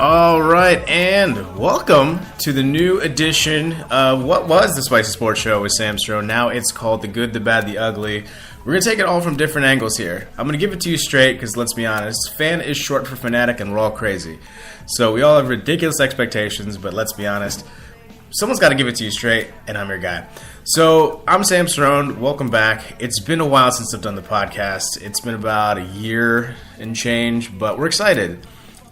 All right, and welcome to the new edition of what was the Spicy Sports Show with Sam Strone. Now it's called The Good, the Bad, the Ugly. We're going to take it all from different angles here. I'm going to give it to you straight because, let's be honest, fan is short for fanatic and we're all crazy. So we all have ridiculous expectations, but let's be honest, someone's got to give it to you straight, and I'm your guy. So I'm Sam Strone. Welcome back. It's been a while since I've done the podcast. It's been about a year and change, but we're excited.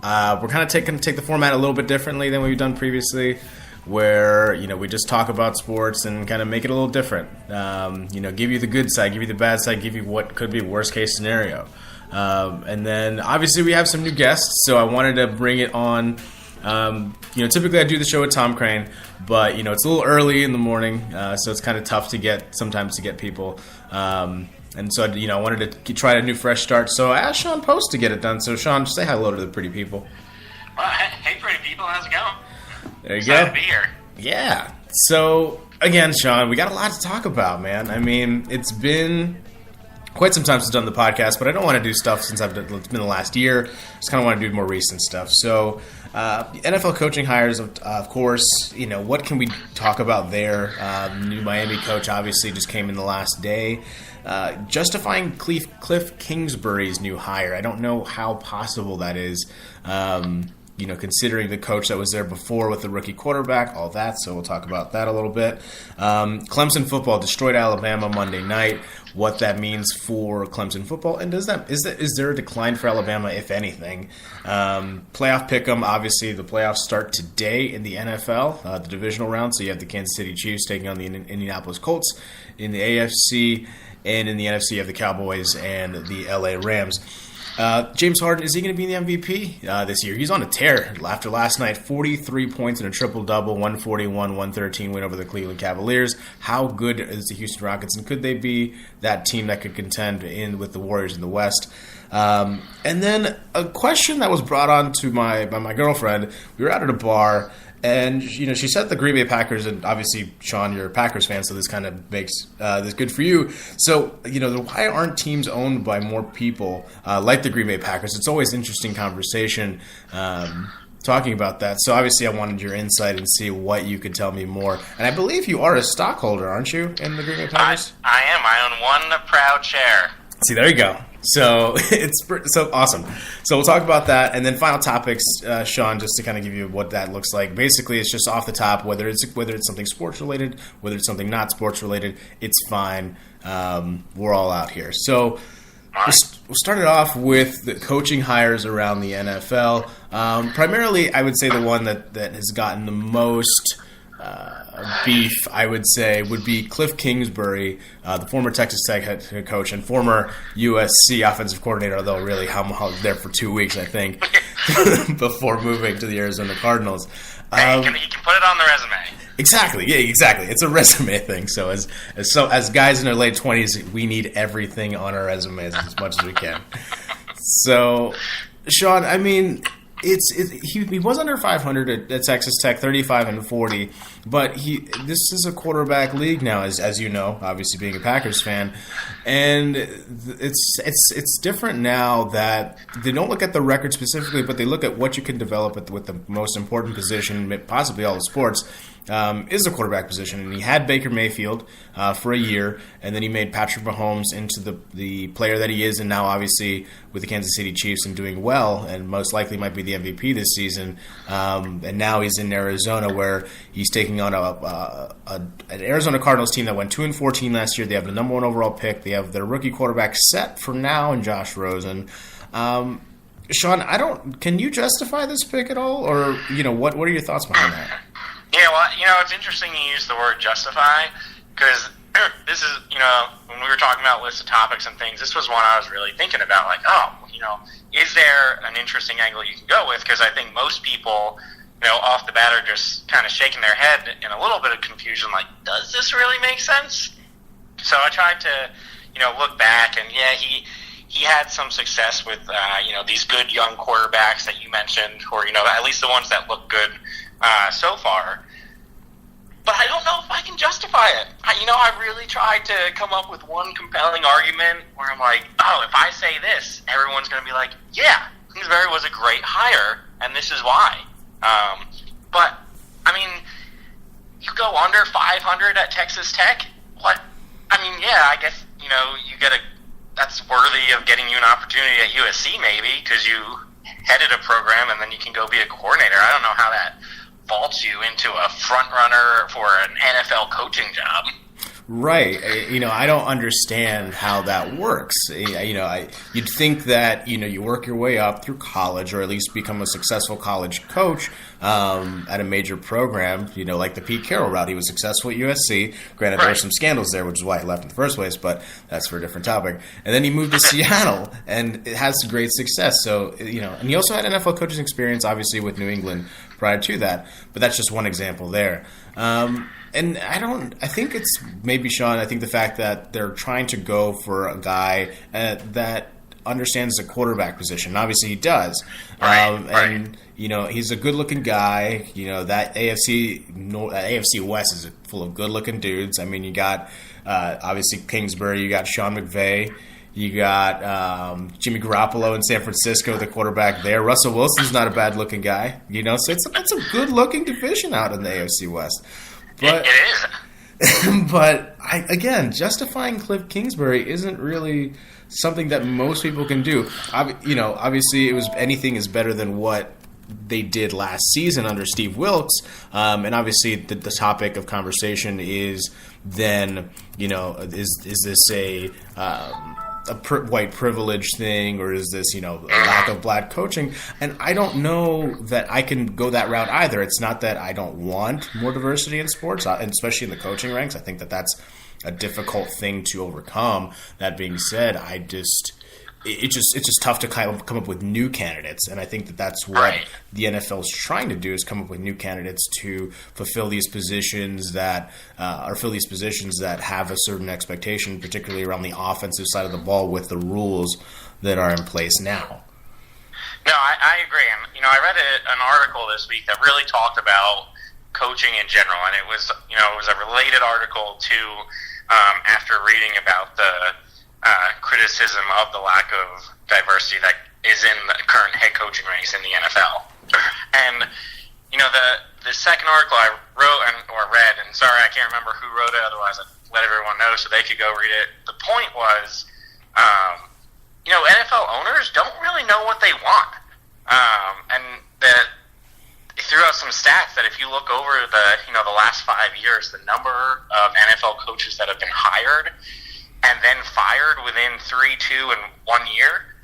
We're kind of take the format a little bit differently than we've done previously, where we just talk about sports and kind of make it a little different. Give you the good side, give you the bad side, give you what could be worst case scenario, and then obviously we have some new guests. So I wanted to bring it on. Typically I do the show with Tom Crane, but it's a little early in the morning, so it's kind of tough sometimes to get people. And so, I wanted to try a new fresh start. So I asked Sean Post to get it done. So, Sean, say hello to the pretty people. Well, hey, pretty people. How's it going? There you Excited go. to be here. Yeah. So, again, Sean, we got a lot to talk about, man. I mean, it's been quite some time since I've done the podcast, but I don't want to do stuff since it's been the last year. Just kind of want to do more recent stuff. So, NFL coaching hires, of course. What can we talk about there? New Miami coach obviously just came in the last day. Justifying Cliff Kingsbury's new hire. I don't know how possible that is, considering the coach that was there before with the rookie quarterback, all that. So we'll talk about that a little bit. Clemson football destroyed Alabama Monday night. What that means for Clemson football, and is there a decline for Alabama, if anything? Playoff pick'em. Obviously, the playoffs start today in the NFL, the divisional round. So you have the Kansas City Chiefs taking on the Indianapolis Colts in the AFC. And in the NFC, you have the Cowboys and the LA Rams. James Harden, is he going to be the MVP this year? He's on a tear after last night. 43 points and a triple-double, 141-113 win over the Cleveland Cavaliers. How good is the Houston Rockets, and could they be that team that could contend with the Warriors in the West? And then a question that was brought on to by my girlfriend. We were out at a bar, and she said the Green Bay Packers, and obviously, Sean, you're a Packers fan, so this kind of makes this good for you. So, why aren't teams owned by more people like the Green Bay Packers? It's always an interesting conversation talking about that. So, obviously, I wanted your insight and see what you could tell me more. And I believe you are a stockholder, aren't you, in the Green Bay Packers? I am. I own one proud share. See, there you go. So it's so awesome. So we'll talk about that, and then final topics, Sean, just to kind of give you what that looks like. Basically, it's just off the top, whether it's something sports related, whether it's something not sports related, it's fine. We're all out here. So we'll start it off with the coaching hires around the NFL. Primarily, I would say the one that has gotten the most beef, I would say, would be Cliff Kingsbury, the former Texas Tech head coach and former USC offensive coordinator, although really there for 2 weeks, I think, before moving to the Arizona Cardinals. You can put it on the resume. Exactly. Yeah, exactly. It's a resume thing. So as guys in their late 20s, we need everything on our resumes as much as we can. So, Sean, I mean, he was under 500 at Texas Tech, 35-40, but this is a quarterback league now, as you know, obviously being a Packers fan, and it's different now that they don't look at the record specifically, but they look at what you can develop with the most important position, possibly all the sports. Is the quarterback position, and he had Baker Mayfield for a year, and then he made Patrick Mahomes into the player that he is, and now obviously with the Kansas City Chiefs and doing well, and most likely might be the MVP this season. And now he's in Arizona, where he's taking on an Arizona Cardinals team that went 2-14 last year. They have the number 1 overall pick. They have their rookie quarterback set for now in Josh Rosen. Sean, can you justify this pick at all, or what are your thoughts behind that? Yeah, well, it's interesting you use the word justify, because this is, when we were talking about lists of topics and things, this was one I was really thinking about, like, is there an interesting angle you can go with? Because I think most people, off the bat are just kind of shaking their head in a little bit of confusion, like, does this really make sense? So I tried to, look back, and yeah, he had some success with, these good young quarterbacks that you mentioned, or, at least the ones that look good so far. But I don't know if I can justify it. I really tried to come up with one compelling argument where I'm like, if I say this, everyone's going to be like, yeah, Kingsbury was a great hire, and this is why. But I mean, you go under 500 at Texas Tech. What? I mean, yeah, I guess you get that's worthy of getting you an opportunity at USC maybe because you headed a program and then you can go be a coordinator. I don't know how that vaults you into a front runner for an NFL coaching job. Right. I don't understand how that works. You'd think that, you work your way up through college or at least become a successful college coach at a major program, like the Pete Carroll route. He was successful at USC. Granted, there were some scandals there, which is why he left in the first place, but that's for a different topic. And then he moved to Seattle and it has great success. So, and he also had NFL coaching experience, obviously, with New England prior to that. But that's just one example there. And I think it's maybe, Sean, I think the fact that they're trying to go for a guy that understands the quarterback position. Obviously he does. And, he's a good-looking guy. That AFC West is full of good-looking dudes. I mean, you got, obviously, Kingsbury. You got Sean McVay. You got Jimmy Garoppolo in San Francisco, the quarterback there. Russell Wilson's not a bad-looking guy. So it's a good-looking division out in the AFC West. But, it is. But, again, justifying Cliff Kingsbury isn't really something that most people can do. Obviously, anything is better than what they did last season under Steve Wilkes. And obviously, the topic of conversation is then, is this a white privilege thing, or is this, a lack of black coaching? And I don't know that I can go that route either. It's not that I don't want more diversity in sports, and especially in the coaching ranks. I think that that's a difficult thing to overcome. That being said, it's just tough to come up with new candidates, and I think that that's what the NFL is trying to do, is come up with new candidates to fulfill these positions that have a certain expectation, particularly around the offensive side of the ball with the rules that are in place now. No, I agree. And, I read an article this week that really talked about coaching in general, and it was a related article to after reading about the criticism of the lack of diversity that is in the current head coaching ranks in the NFL. And, the second article I wrote or read, and sorry, I can't remember who wrote it, otherwise I'd let everyone know so they could go read it. The point was, NFL owners don't really know what they want. And that they threw out some stats that if you look over the last 5 years, the number of NFL coaches that have been hired and then fired within 3, 2, and 1 year,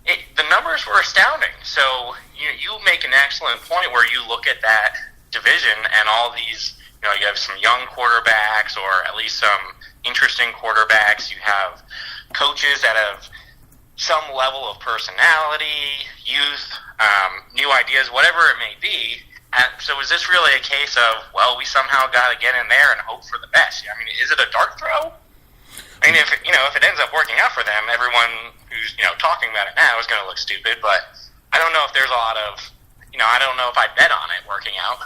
the numbers were astounding. So you make an excellent point where you look at that division and all these, you have some young quarterbacks or at least some interesting quarterbacks. You have coaches that have some level of personality, youth, new ideas, whatever it may be. And so is this really a case of, well, we somehow got to get in there and hope for the best? I mean, is it a dart throw? I mean, if it ends up working out for them, everyone who's talking about it now is going to look stupid. But I don't know if there's a lot of I don't know if I bet on it working out.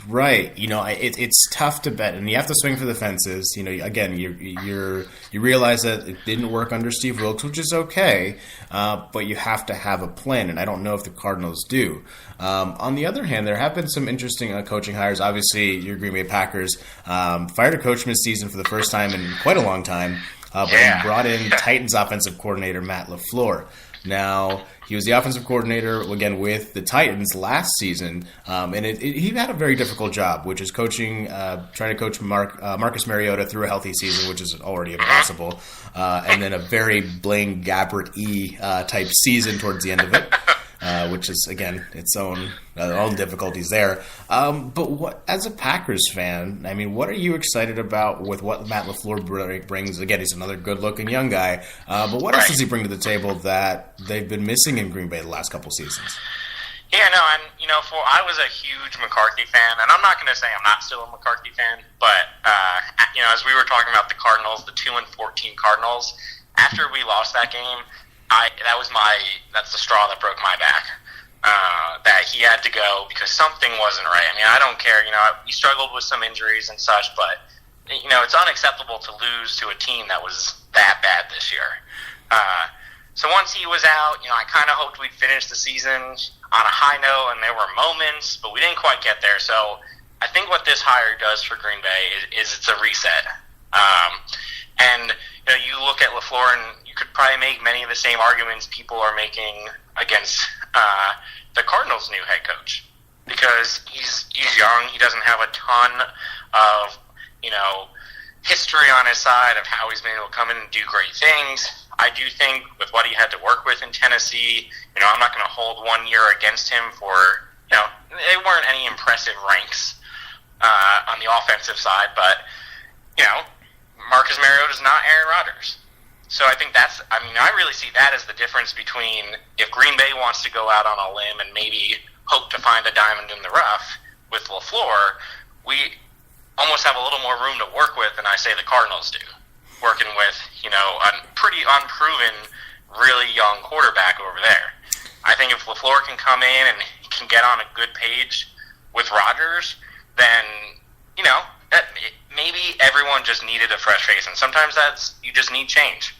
Right. It's tough to bet, and you have to swing for the fences. Again, you realize that it didn't work under Steve Wilkes, which is okay, but you have to have a plan, and I don't know if the Cardinals do. On the other hand, there have been some interesting coaching hires. Obviously, your Green Bay Packers fired a coach mid-season for the first time in quite a long time, but brought in Titans offensive coordinator Matt LaFleur. Now, he was the offensive coordinator, again, with the Titans last season, and he had a very difficult job, which is trying to coach Marcus Mariota through a healthy season, which is already impossible, and then a very Blaine Gabbert-y type season towards the end of it. Which is, again, its own difficulties there. But as a Packers fan, I mean, what are you excited about with what Matt LaFleur brings? Again, he's another good-looking young guy. But what else does he bring to the table that they've been missing in Green Bay the last couple seasons? Yeah, no, and, I was a huge McCarthy fan, and I'm not going to say I'm not still a McCarthy fan, but, as we were talking about the Cardinals, the 2-14 Cardinals, after we lost that game, that's the straw that broke my back. That he had to go because something wasn't right. I mean, I don't care. We struggled with some injuries and such, but it's unacceptable to lose to a team that was that bad this year. So once he was out, I kind of hoped we'd finish the season on a high note, and there were moments, but we didn't quite get there. So I think what this hire does for Green Bay is it's a reset. And you look at LaFleur, and you could probably make many of the same arguments people are making against the Cardinals' new head coach, because he's young. He doesn't have a ton of history on his side of how he's been able to come in and do great things. I do think with what he had to work with in Tennessee, I'm not going to hold 1 year against him for, they weren't any impressive ranks on the offensive side, but, Marcus Mariota is not Aaron Rodgers. So I think I really see that as the difference between if Green Bay wants to go out on a limb and maybe hope to find a diamond in the rough with LaFleur, we almost have a little more room to work with than I say the Cardinals do, working with, a pretty unproven, really young quarterback over there. I think if LaFleur can come in and can get on a good page with Rodgers, then, maybe everyone just needed a fresh face, and sometimes you just need change.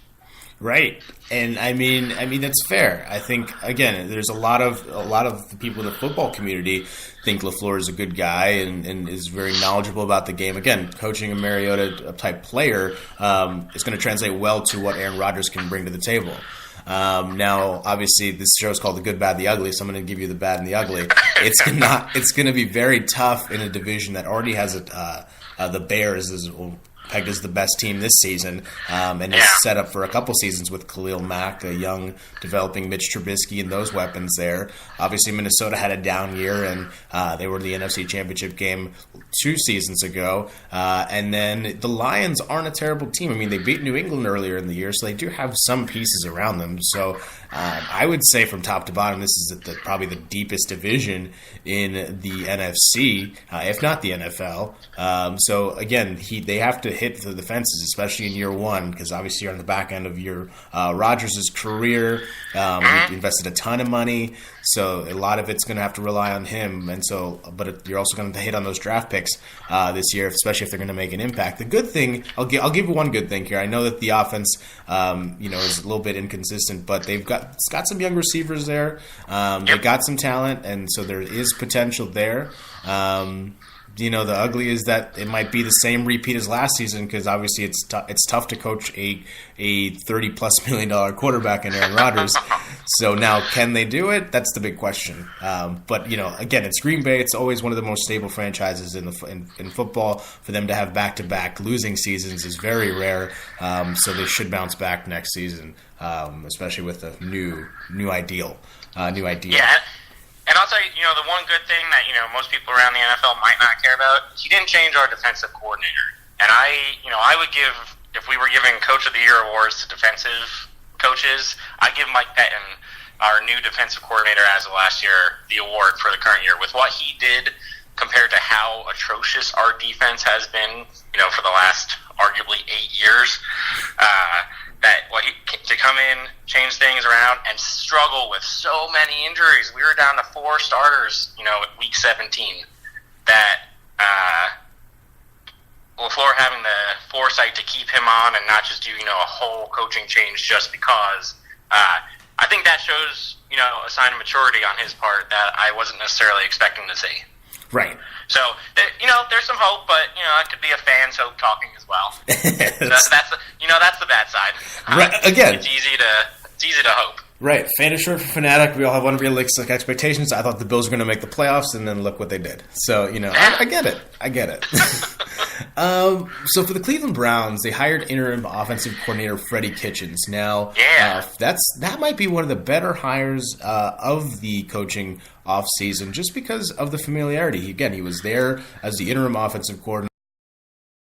Right, and I mean that's fair. I think again, there's a lot of the people in the football community think LaFleur is a good guy and is very knowledgeable about the game. Again, coaching a Mariota type player is going to translate well to what Aaron Rodgers can bring to the table. Now, obviously, this show is called The Good, Bad, the Ugly, so I'm going to give you the bad and the ugly. It's going to be very tough in a division that already has the Bears is pegged as the best team this season, and is set up for a couple seasons with Khalil Mack, a young, developing Mitch Trubisky, and those weapons there. Obviously, Minnesota had a down year, and they were in the NFC Championship game 2 seasons ago. And then the Lions aren't a terrible team. I mean, they beat New England earlier in the year, so they do have some pieces around them. So I would say from top to bottom, this is probably the deepest division in the NFC, if not the NFL. So again, they have to hit the fences, especially in year one, because obviously you're on the back end of your Rodgers' career. He invested a ton of money, so a lot of it's going to have to rely on him. And so, but you're also going to hit on those draft picks this year, especially if they're going to make an impact. The good thing, I'll give you one good thing here. I know that the offense, is a little bit inconsistent, but they've got some young receivers there. They got some talent, and so there is potential there. The ugly is that it might be the same repeat as last season, because obviously it's tough to coach a $30+ million quarterback in Aaron Rodgers. So now, can they do it? That's the big question. But again, it's Green Bay. It's always one of the most stable franchises in football. For them to have back-to-back losing seasons is very rare. So they should bounce back next season, especially with a new idea. Yeah. And I'll tell you, the one good thing that, most people around the NFL might not care about, he didn't change our defensive coordinator. And I would give, if we were giving Coach of the Year awards to defensive coaches, I'd give Mike Pettin, our new defensive coordinator as of last year, the award for the current year. With what he did compared to how atrocious our defense has been, for the last arguably 8 years, to come in, change things around, and struggle with so many injuries. We were down to 4 starters, at week 17. That LaFleur having the foresight to keep him on and not just do, a whole coaching change just because. I think that shows, a sign of maturity on his part that I wasn't necessarily expecting to see. Right. So, there's some hope, but, it could be a fan's hope talking as well. That's the bad side. Right. Again. It's easy to hope. Right. Fan is short for fanatic. We all have unrealistic expectations. I thought the Bills were going to make the playoffs, and then look what they did. So, I get it. So for the Cleveland Browns, they hired interim offensive coordinator Freddie Kitchens. Now, that might be one of the better hires of the coaching offseason, just because of the familiarity. Again, he was there as the interim offensive coordinator